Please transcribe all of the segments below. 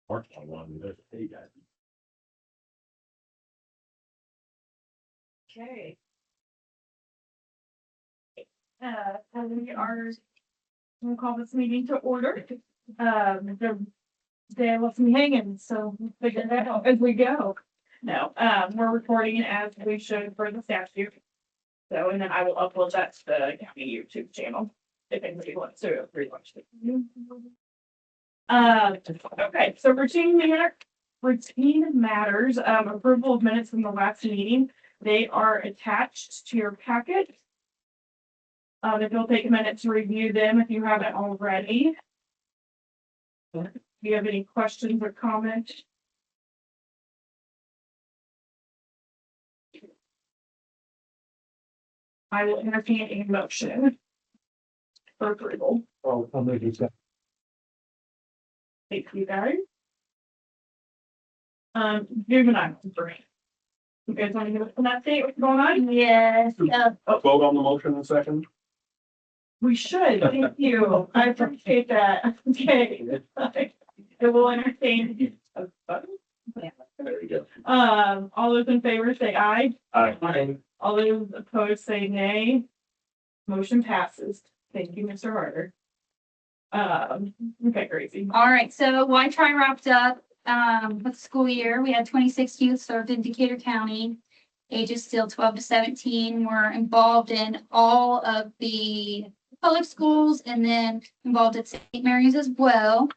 Mark on one, there's a pay guy. Okay. We are, we'll call this meeting to order. They left me hanging, so we'll figure that out as we go. No, we're recording it as we should for the statute. So, and then I will upload that to the county YouTube channel if anybody wants to rewatch it. Okay, so routine matters, approval of minutes from the last meeting. They are attached to your packet. If you'll take a minute to review them if you haven't already. Do you have any questions or comments? I will entertain a motion for approval. Oh, I'll make it. Thank you, guys. Juvenile for me. You guys want to give us an update? What's going on? Yes, Vote on the motion in a second. We should. Thank you. I appreciate that. Okay. It will entertain. There you go. All those in favor say aye. Aye. All those opposed say nay. Motion passes. Thank you, Mr. Harder. Okay, Gracie. all right, so Jrac wrapped up with the school year. We had 26 youth served in Decatur County. Ages still 12 to 17 were involved in all of the public schools and then involved at St. Mary's as well.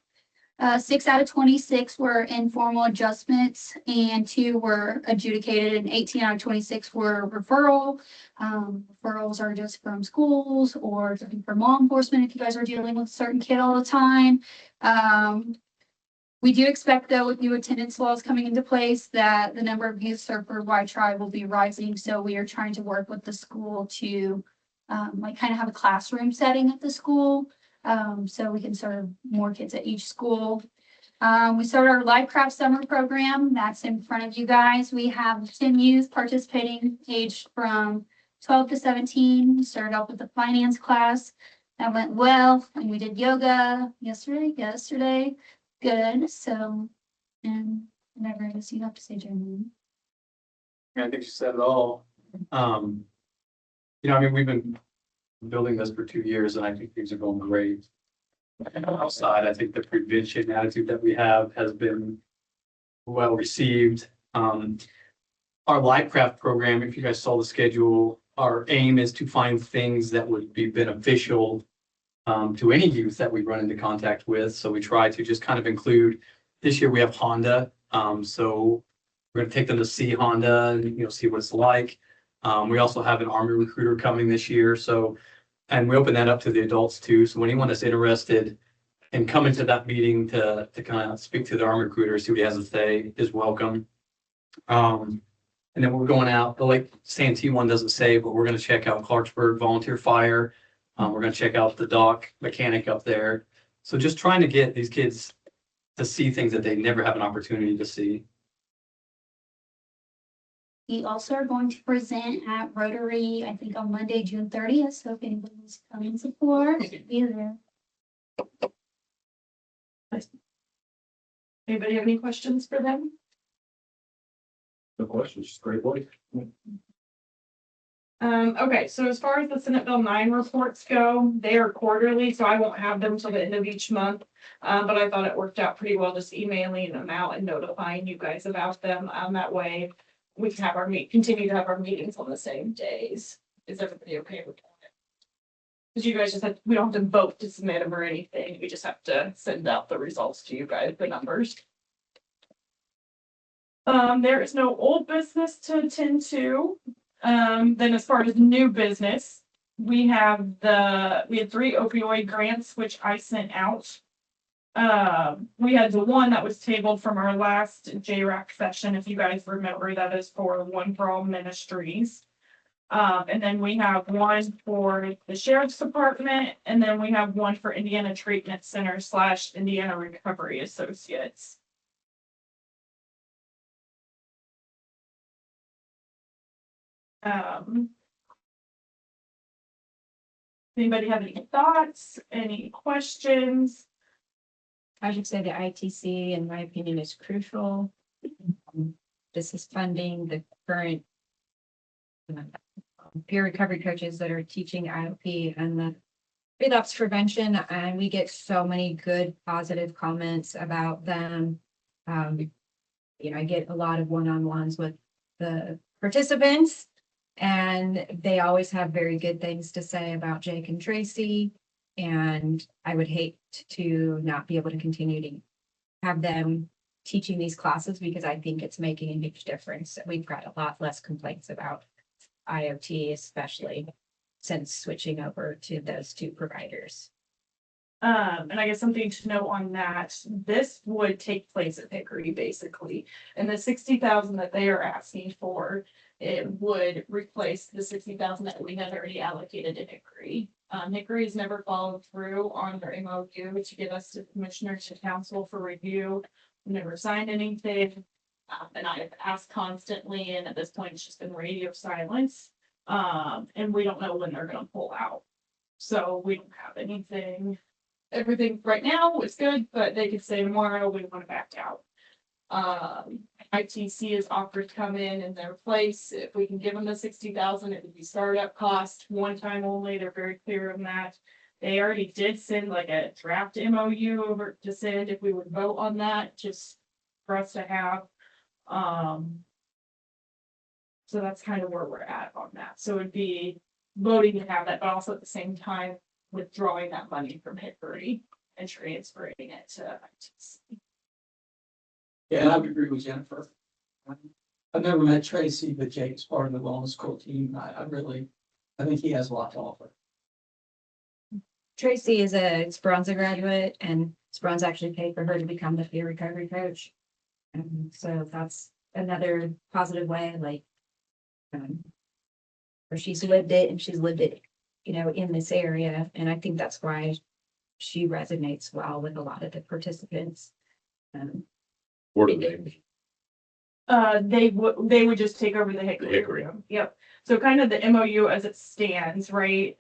6 out of 26 were informal adjustments and 2 were adjudicated and 18 out of 26 were referral. Referrals are just from schools or from law enforcement if you guys are dealing with a certain kid all the time. We do expect though with new attendance laws coming into place that the number of youth served for Jrac will be rising. So we are trying to work with the school to like kind of have a classroom setting at the school. So we can serve more kids at each school. We started our Live Craft Summer Program. That's in front of you guys. We have 10 youth participating aged from 12 to 17. We started off with the finance class. That went well. And we did yoga yesterday. Good. So, and whatever else you have to say, Jeremy. I think you said it all. I mean, we've been building this for 2 years and I think things are going great. Outside, I think the prevention attitude that we have has been well received. Our Live Craft program, if you guys saw the schedule, our aim is to find things that would be beneficial to any youth that we run into contact with. So we try to just kind of include, this year we have Honda. So we're going to take them to see Honda and, see what it's like. We also have an Army recruiter coming this year. So, and we open that up to the adults too. So anyone that's interested in coming to that meeting to kind of speak to the Army recruiter, see what he has to say, is welcome. And then we're going out, the Lake Santee one doesn't say, but we're going to check out Clarksburg Volunteer Fire. We're going to check out the dock mechanic up there. So just trying to get these kids to see things that they never have an opportunity to see. We also are going to present at Rotary, I think on Monday, June 30th. So if anybody wants to come and support, be there. Anybody have any questions for them? No questions. Great voice. Okay, so as far as the Senate Bill 9 reports go, they are quarterly, so I won't have them till the end of each month. But I thought it worked out pretty well just emailing them out and notifying you guys about them. That way we can have continue to have our meetings on the same days. Is everybody okay with that? Because you guys we don't have to vote to submit them or anything. We just have to send out the results to you guys, the numbers. There is no old business to attend to. Then as far as new business, we had 3 opioid grants, which I sent out. We had the one that was tabled from our last Jrac session. If you guys remember, that is for One for All Ministries. And then we have one for the Sheriff's Department, and then we have one for Indiana Treatment Center / Indiana Recovery Associates. Anybody have any thoughts, any questions? I should say the ITC, in my opinion, is crucial. This is funding the current peer recovery coaches that are teaching IOP and the relapse prevention, and we get so many good positive comments about them. I get a lot of one-on-ones with the participants, and they always have very good things to say about Jake and Tracy. And I would hate to not be able to continue to have them teaching these classes because I think it's making a huge difference. We've got a lot less complaints about IoT, especially since switching over to those two providers. And I guess something to note on that, this would take place at Hickory basically. And the 60,000 that they are asking for, it would replace the 60,000 that we had already allocated to Hickory. Hickory's never followed through on their MOU to give us to commissioners to council for review. Never signed anything. And I have asked constantly, and at this point it's just been radio silence. And we don't know when they're gonna pull out. So we don't have anything. Everything right now is good, but they could say tomorrow we want to back out. ITC is offered to come in their place. If we can give them the 60,000, it would be startup cost, one time only. They're very clear on that. They already did send like a draft MOU over to send if we would vote on that, just for us to have. So that's kind of where we're at on that. So it'd be voting to have that, but also at the same time withdrawing that money from Hickory and transferring it to ITC. Yeah, I would agree with Jennifer. I've never met Tracy, but Jake's part of the wellness school team. I think he has a lot to offer. Tracy is a Speranza graduate, and Speranza actually paid for her to become the peer recovery coach. And so that's another positive way, like, where she's lived it and she's lived it, in this area. And I think that's why she resonates well with a lot of the participants. What are they? They would just take over the Hickory. Hickory. Yep. So kind of the MOU as it stands, right?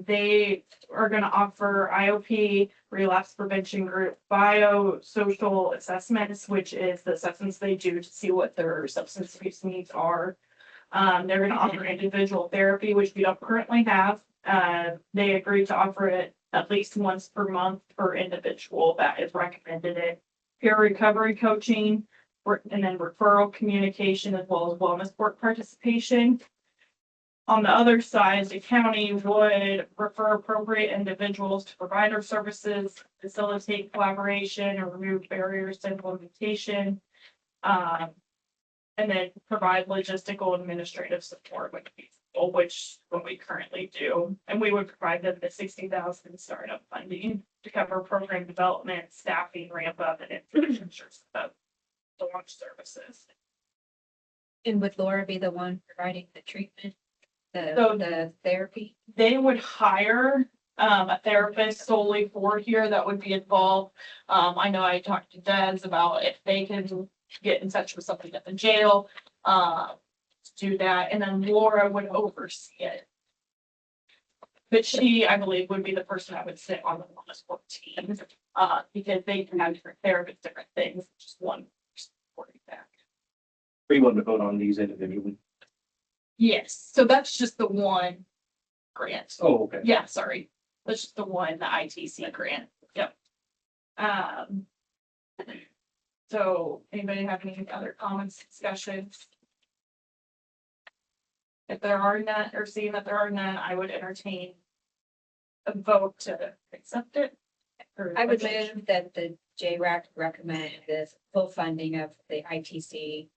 They are gonna offer IOP, relapse prevention group, biosocial assessments, which is the assessments they do to see what their substance abuse needs are. They're gonna offer individual therapy, which we don't currently have. They agreed to offer it at least once per month per individual that is recommended it. Peer recovery coaching, and then referral communication as well as wellness work participation. On the other side, the county would refer appropriate individuals to provider services, facilitate collaboration, and remove barriers to implementation. And then provide logistical administrative support, which what we currently do. And we would provide them the 60,000 startup funding to cover program development, staffing, ramp up, and infrastructure of the launch services. And would Laura be the one providing the treatment, So- the therapy? They would hire a therapist solely for here that would be involved. I know I talked to Des about if they can get in touch with somebody at the jail, to do that, and then Laura would oversee it. But she, I believe, would be the person that would sit on the wellness work team, because they can have different therapists, different things, just one person supporting that. We want to vote on these individually. Yes, so that's just the one grant. Oh, okay. Yeah, sorry. That's just the one, the ITC grant. Yep. So anybody have any other comments, discussions? If there are none, or seeing that there are none, I would entertain a vote to accept it. I would move that the Jrac recommend the full funding of the ITC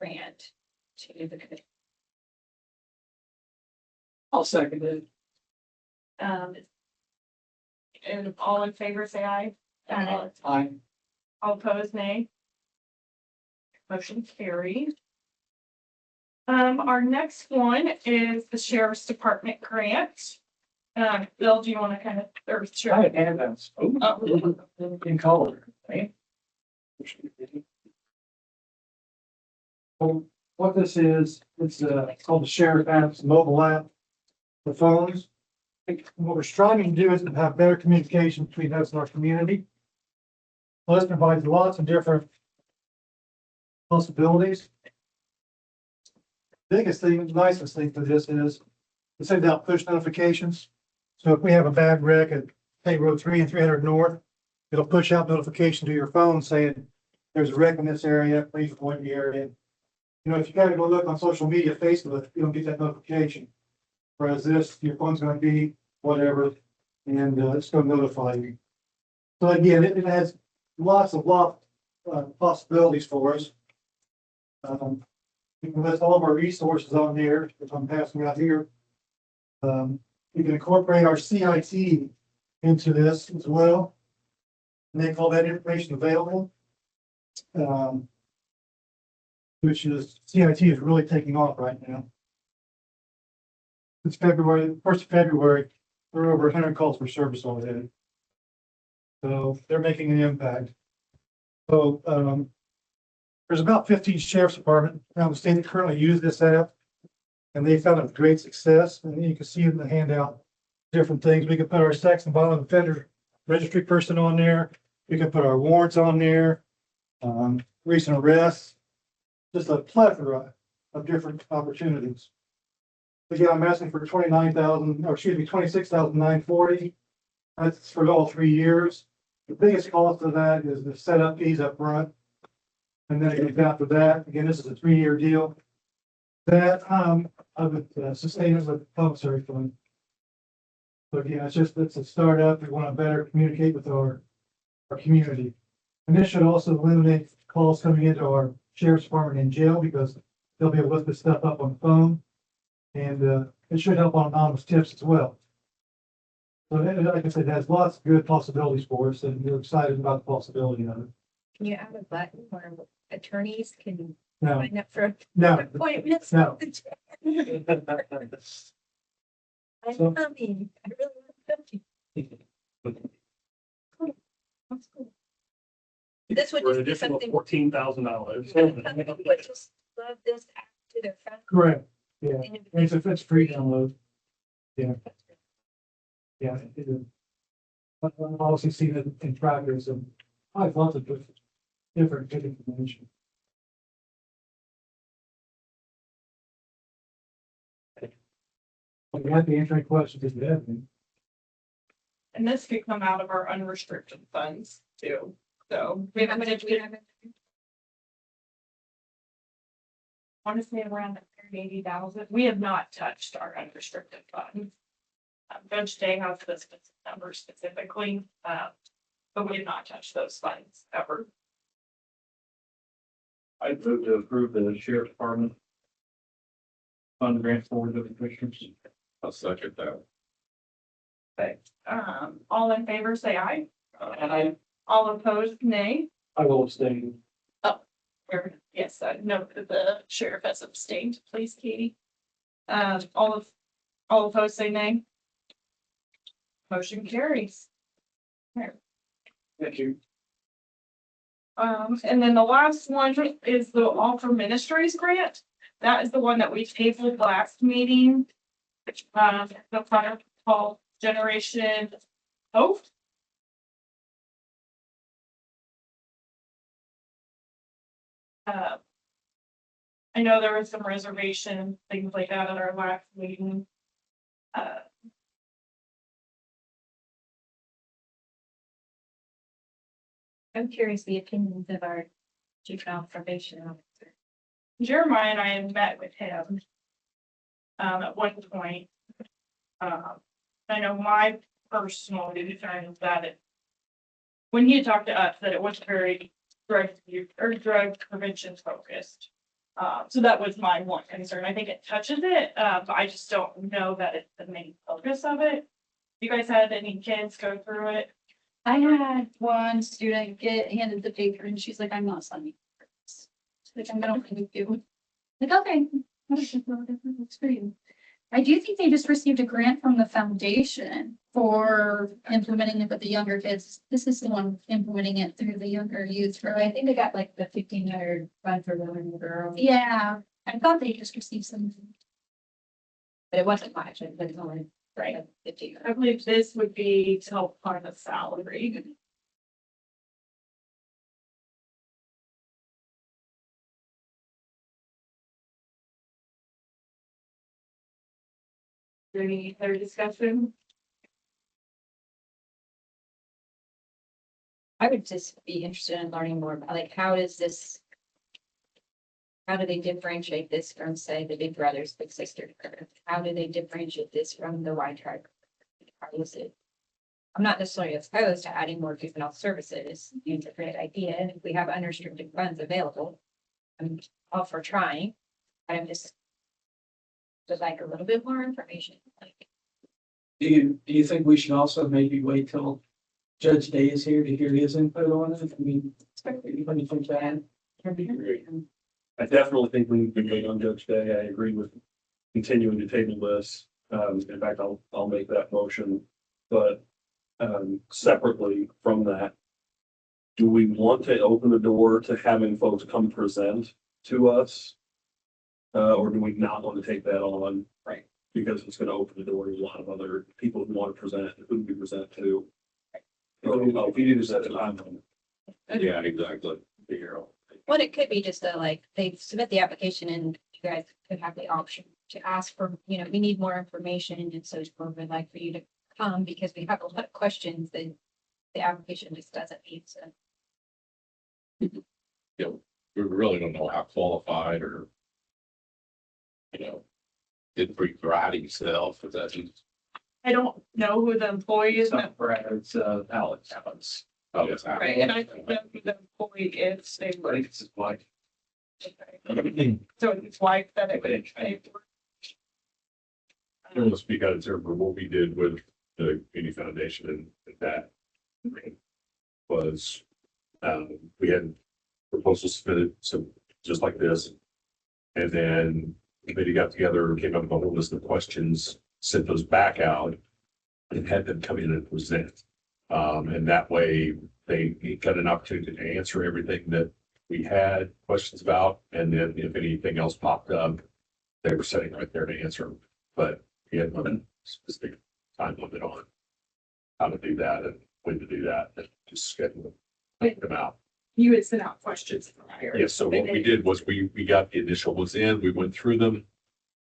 grant to the committee. I'll second it. And all in favor, say aye. Aye. All opposed, nay. Motion carried. Our next one is the Sheriff's Department grant. Bill, do you want to kind of, or sure? I had handouts. Oh, in color. Right? Well, what this is, it's called the Sheriff App's mobile app for phones. What we're striving to do is to have better communication between us and our community. Well, this provides lots of different possibilities. Biggest thing, nicest thing for this is it sends out push notifications. So if we have a bad wreck at State Road 3 and 300 North, it'll push out notification to your phone saying there's a wreck in this area, please avoid the area. You know, if you gotta go look on social media, Facebook, you don't get that notification. Whereas this, your phone's gonna be whatever, and it's gonna notify you. So again, it has lots of possibilities for us. You can list all of our resources on there, if I'm passing out here. You can incorporate our CIT into this as well. Make all that information available. Which is, CIT is really taking off right now. It's February, 1st of February, there are over 100 calls for service already. So they're making an impact. So, there's about 15 sheriff's department around the state that currently use this app. And they found a great success. And you can see in the handout, different things. We can put our sex and violent offender registry person on there. We can put our warrants on there. Recent arrests, just a plethora of different opportunities. Again, I'm asking for 29,000, or excuse me, 26,940. That's for all 3 years. The biggest cost of that is the setup fees up front. And then it goes after that. Again, this is a 3-year deal. That, I would sustain it with the commissary fund. But yeah, it's a startup. We want to better communicate with our community. And this should also eliminate calls coming into our sheriff's department and jail because they'll be able to look this stuff up on the phone. And it should help on anonymous tips as well. So like I said, it has lots of good possibilities for us, and we're excited about the possibility of it. Can you add a button where attorneys can Now, sign up for now, appointments? no. I'm So- coming. I really want to come. That's cool. This would For an just be additional something. $14,000. Somebody would just love this app to their phone. Correct. Yeah, And it's free download. Yeah. Yeah. It is. I've also seen it in practice and I've lots of different good information. I'm happy to answer any questions if you have any. And this could come out of our unrestricted funds too. So we How haven't, much do we have? honestly, around 180,000. We have not touched our unrestricted funds. Judge Day has this number specifically, but we have not touched those funds ever. I move to approve the sheriff's department fund grant forward to the commissioners. I'll second that. But, all in favor, say aye. And All opposed, nay. I will abstain. Yes, note that the sheriff has abstained, please, Katie. All opposed, say nay. Motion carries. Thank you. And then the last one is the All for Ministries grant. That is the one that we tabled last meeting. The product called Generation Hope. I know there was some reservation, things like that at our last meeting. I'm curious the opinions of our juvenile probation officer. Jeremiah and I had met with him at one point. I know my personal concern is that when he had talked to us, that it was very drug prevention focused. So that was my one concern. I think it touches it, but I just don't know that it's the main focus of it. You guys had any kids go through it? I had one student get handed the paper and she's like, I'm not signing for this. She's like, I'm gonna leave you. Like, okay, that's for you. I do think they just received a grant from the foundation for implementing it with the younger kids. This is the one implementing it through the younger youth, I right? think they got like the 1,500 fund for women and girls, Yeah, I thought they just received some. but it wasn't much, but it's only Right. 15. I believe this would be to help fund the salary. there any other discussion? I would just be interested in learning more about, like, how do they differentiate this from, say, the Big Brothers, Big Sisters? How do they differentiate this from the Y tribe? How is it? I'm not necessarily opposed to adding more juvenile services. It's a great idea. And if we have unrestricted funds available, I'm all for trying. I'm just would like a little bit more information. Like, Do you think we should also maybe wait till Judge Day is here to hear his input on it? I mean, anybody think that? I definitely think we need to wait on Judge Day. I agree with continuing to table this. In fact, I'll make that motion, but, separately from that, do we want to open the door to having folks come present to us? Or do we not want to take that on? Right. Because it's gonna open the door to a lot of other people who want to present, who we present to. If you do set a time on it. Yeah, exactly. Figure out. Well, it could be just a, like, they submit the application and you guys could have the option to ask for, we need more information. And so we'd like for you to come because we have a lot of questions that the application just doesn't meet. So We really don't know how qualified or, did bring variety himself, if that's. I don't know who the employee is, It's not Brad, it's Alex. Oh, it's not. right, and I don't know who the employee is, they I were, think it's his wife. so it's wife that it would pay for. We'll speak out in terms of what we did with the community foundation and that was, we had proposals submitted, so just like this. And then the committee got together, came up with a whole list of questions, sent those back out and had them come in and present. And that way they got an opportunity to answer everything that we had questions about. And then if anything else popped up, they were sitting right there to answer them. But we had one specific time limit on how to do that and when to do that, and just schedule them out. You had sent out questions prior. Yes, so what we did was we got the initial ones in, we went through them,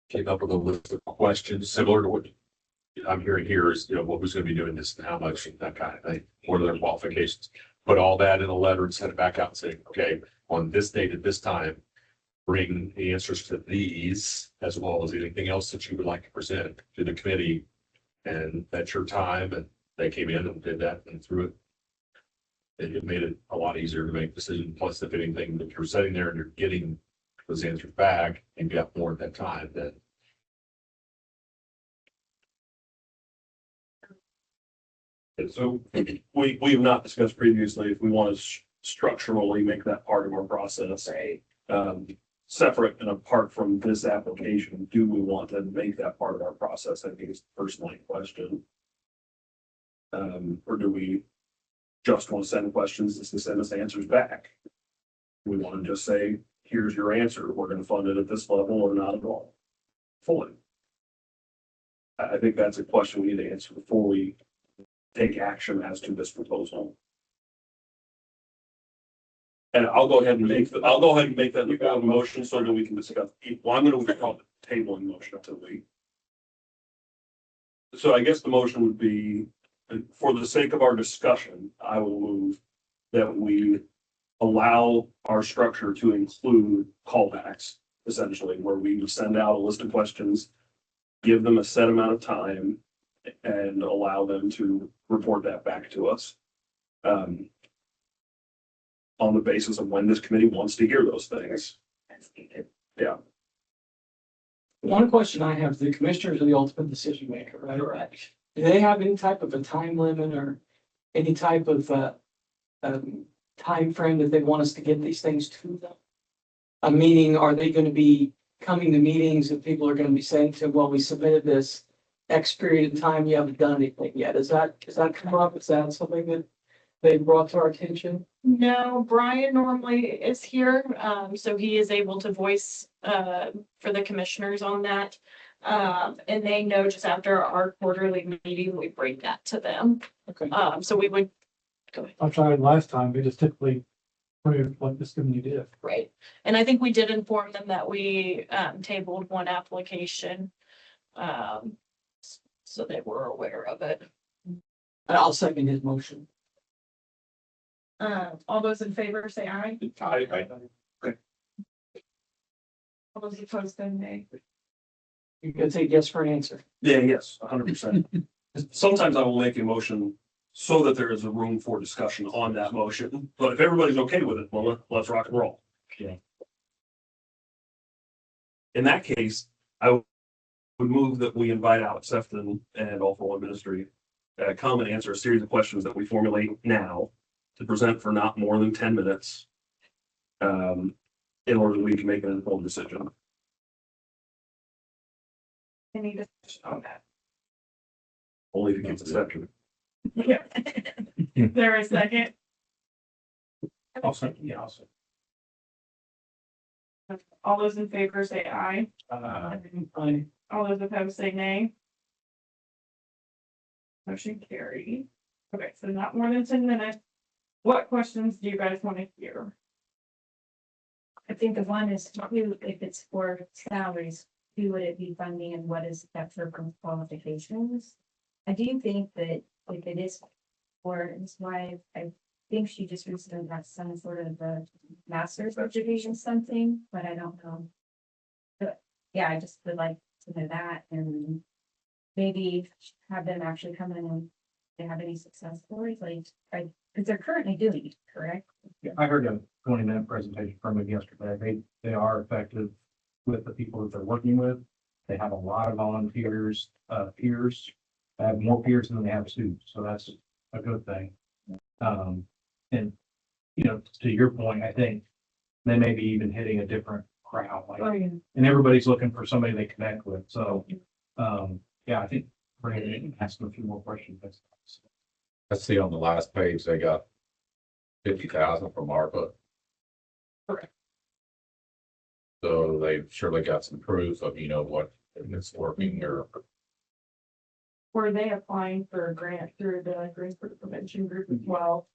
came up with a list of questions similar to what I'm hearing here is, what was gonna be doing this and how much and that kind of thing, what are their qualifications? Put all that in a letter and send it back out saying, okay, on this date at this time, bring the answers to these as well as anything else that you would like to present to the committee. And that's your time. And they came in and did that and through it. It made it a lot easier to make decisions. Plus, if anything, if you're sitting there and you're getting those answers back and got more at that time, then. And so we've not discussed previously if we want to structurally make that part of our process. Right. Separate and apart from this application, do we want to make that part of our process? I think it's the first line question. Or do we just want to send questions just to send us answers back? We want to just say, here's your answer. We're going to fund it at this level or not at all. Fully. I think that's a question we need to answer before we take action as to this proposal. And I'll go ahead and make that the following motion so that we can discuss. Well, I'm going to call it the tabling motion until we. So I guess the motion would be, for the sake of our discussion, I will move that we allow our structure to include callbacks, essentially, where we send out a list of questions, give them a set amount of time, and allow them to report that back to us. On the basis of when this committee wants to hear those things. Yeah. One question I have, the commissioners are the ultimate decision maker, right? Correct. Do they have any type of a time limit or any type of time frame that they want us to get these things to them? Meaning, are they going to be coming to meetings and people are going to be saying to them, well, we submitted this X period of time, you haven't done anything yet? Does that come up? Is that something that they brought to our attention? No, Brian normally is here, so he is able to voice, for the commissioners on that. And they know just after our quarterly meeting, we bring that to them. Okay. So we would, go ahead. I tried last time, we just typically approved what this committee did. Right. And I think we did inform them that we, tabled one application. So they were aware of it. I'll second his motion. All those in favor say aye. All those opposed say nay. You can take yes for an answer. Yeah, yes, 100%. Sometimes I will make a motion so that there is a room for discussion on that motion, but if everybody's okay with it, well, let's rock and roll. Yeah. In that case, I would move that we invite Alex Sefton and All for One Ministry come and answer a series of questions that we formulate now to present for not more than 10 minutes in order that we can make an informed decision. Any discussion on that? Only if it gets accepted. Yeah. Is there a second? Also, yeah, also. All those in favor say aye. Aye. All those opposed say nay. Motion carried. Okay, so not more than 10 minutes. What questions do you guys want to hear? I think the one is who, if it's for salaries, who would it be funding and what is that for qualifications? I do think that if it is for his wife, I think she just recently got some sort of a master's education something, but I don't know. But yeah, I just would like to know that and maybe have them actually come in and they have any success stories, like, because they're currently doing it, correct? Yeah, I heard a 20-minute presentation from him yesterday. They are effective with the people that they're working with. They have a lot of volunteers, peers. They have more peers than they have students, so that's a good thing. And, you know, to your point, I think they may be even hitting a different crowd, like, and everybody's looking for somebody they connect with. So, yeah, I think Brandon can ask them a few more questions. I see on the last page, they got 50,000 from ARPA. Correct. So they've surely got some proof of, what, if it's working or. Were they applying for a grant through the Green for Prevention Group as well?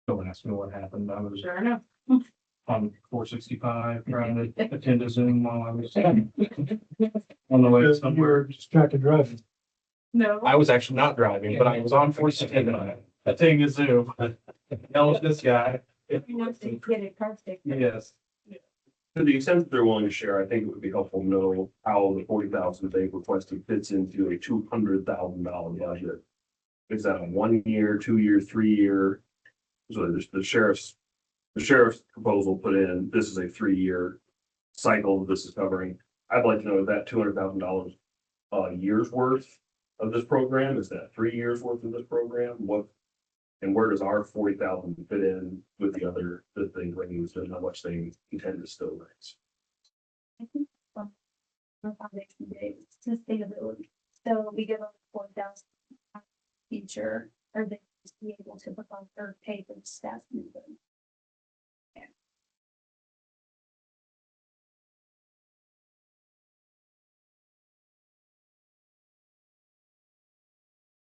Don't ask me what happened. I was Sure enough. on 465 trying to attend a Zoom while I was on the way You somewhere. were distracted driving. No. I was actually not driving, but I was on 465 attending a Zoom. Yelling at this guy. He wants to get it perfect. Yes. To the extent that they're willing to share, I think it would be helpful to know how the 40,000 they've requested fits into a $200,000 budget. Is that a 1 year, 2 year, 3 year? So the sheriff's proposal put in, this is a 3-year cycle this is covering. I'd like to know that $200,000 a year's worth of this program, is that 3 years worth of this program? And where does our 40,000 fit in with the other, the thing raised and how much they intend to still raise? I think for foundation day, sustainability. So we give them 4,000 future, or they just be able to put on their pay for the staff member.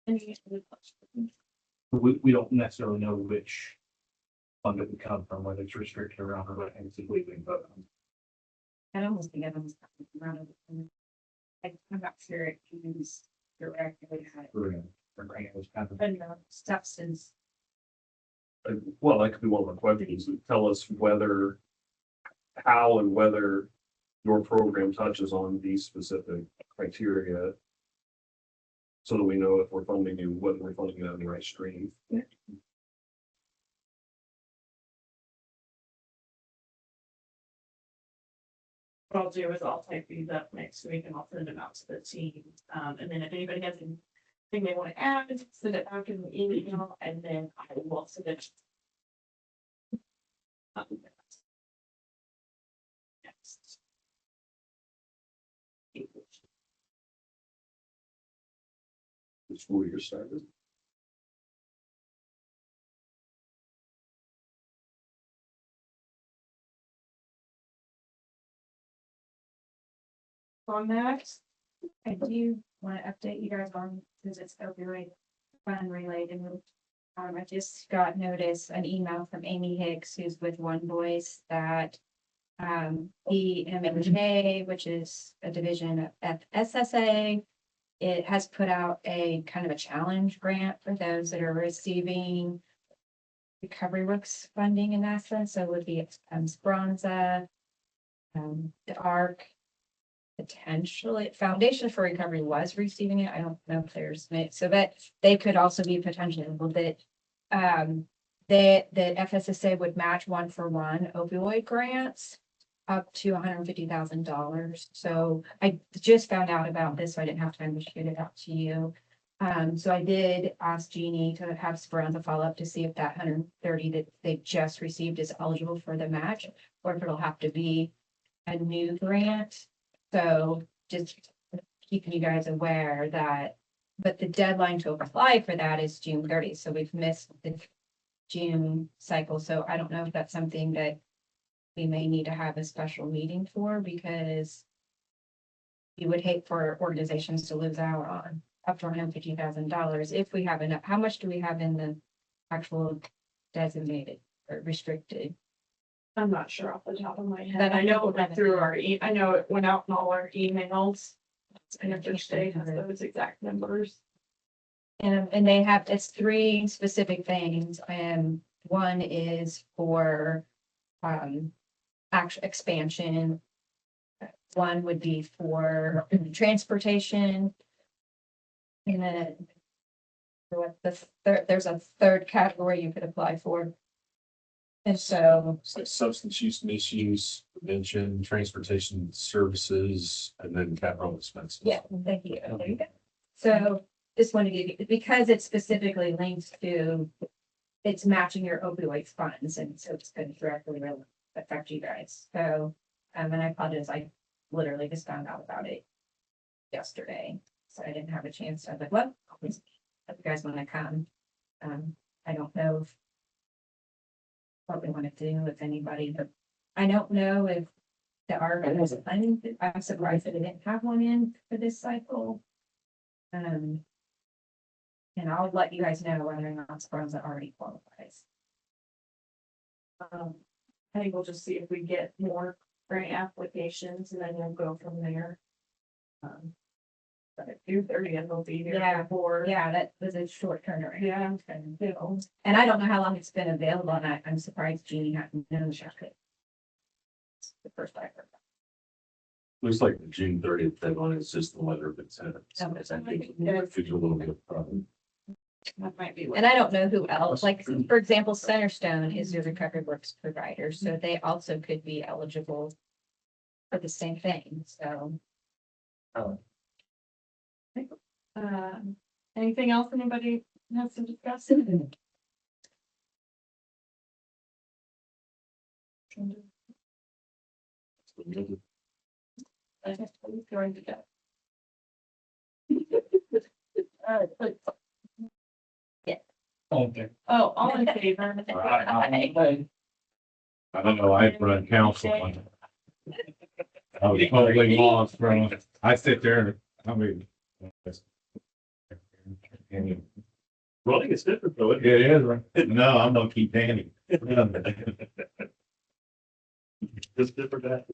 Any other questions? We don't necessarily know which fund it would come from, whether it's restricted around or what agency we can vote on. I almost think of them as around it. I'm not sure it means directly how For grant was kind of. and substance. Well, that could be one of our questions. Tell us how and whether your program touches on these specific criteria. So that we know if we're funding you, whether we're funding you on the right stream. What I'll do is I'll type these up next week and I'll send them out to the team. And then if anybody has anything they want to add, send it back in the email and then I will send it. Next. The school year started. On that, I do want to update you guys on, because it's opioid fund related. I just got an email from Amy Hicks, who's with One Voice, that the MMJ, which is a division of FSSA, it has put out a kind of a challenge grant for those that are receiving Recovery Works funding in that sense. So it would be Speranza, the ARC, potentially Foundation for Recovery was receiving it. I don't know if there's so that they could also be potentially able that the FSSA would match 1-for-1 opioid grants up to $150,000. So I just found out about this, so I didn't have time to shoot it out to you. So I did ask Jeannie to have Speranza follow up to see if that 130 that they just received is eligible for the match, or if it'll have to be a new grant. So just keeping you guys aware that, but the deadline to apply for that is June 30th. So we've missed the June cycle. So I don't know if that's something that we may need to have a special meeting for, because you would hate for organizations to lose out on up to $150,000 if we have enough. How much do we have in the actual designated or restricted? I'm not sure off the top of my head. I know it went through I know it went out in all our emails. And if each day has those exact numbers. And they have, it's 3 specific things, and one is for actual expansion. One would be for transportation. And then what there's a third category you could apply for. And so, It's like substance use, misuse, prevention, transportation services, and then capital expenses. yeah, thank you. There you go. So just want to give you, because it's specifically linked to, it's matching your opioid funds, and so it's going to directly affect you guys. So, and I apologize, I literally just found out about it yesterday, so I didn't have a chance. I was like, well, if you guys want to come, I don't know if what we want to do with anybody, but I don't know if the ARC has a planning. I'm surprised that it didn't have one in for this cycle. And I'll let you guys know whether or not Speranza already qualifies. I think we'll just see if we get more grant applications and then we'll go from there. But June 30th will be here Yeah. before. Yeah, that was a short turnaround. Yeah. And I don't know how long it's been available, and I'm surprised Jeannie hadn't known about it. It's the first I heard. Looks like the June 30th deadline is just the letter of intent. So Okay. I think it gives you a little bit of problem. That might be. And I don't know who else, like, for example, Centerstone is your Recovery Works provider, so they also could be eligible for the same thing, so. Anything else anybody has to discuss? I guess we're going to go. Okay. Oh, all in favor? I don't know, I run council. I was totally lost, bro. I sit there, I mean. Well, I think it's different though. It is, right? No, I'm gonna keep Danny. It's different.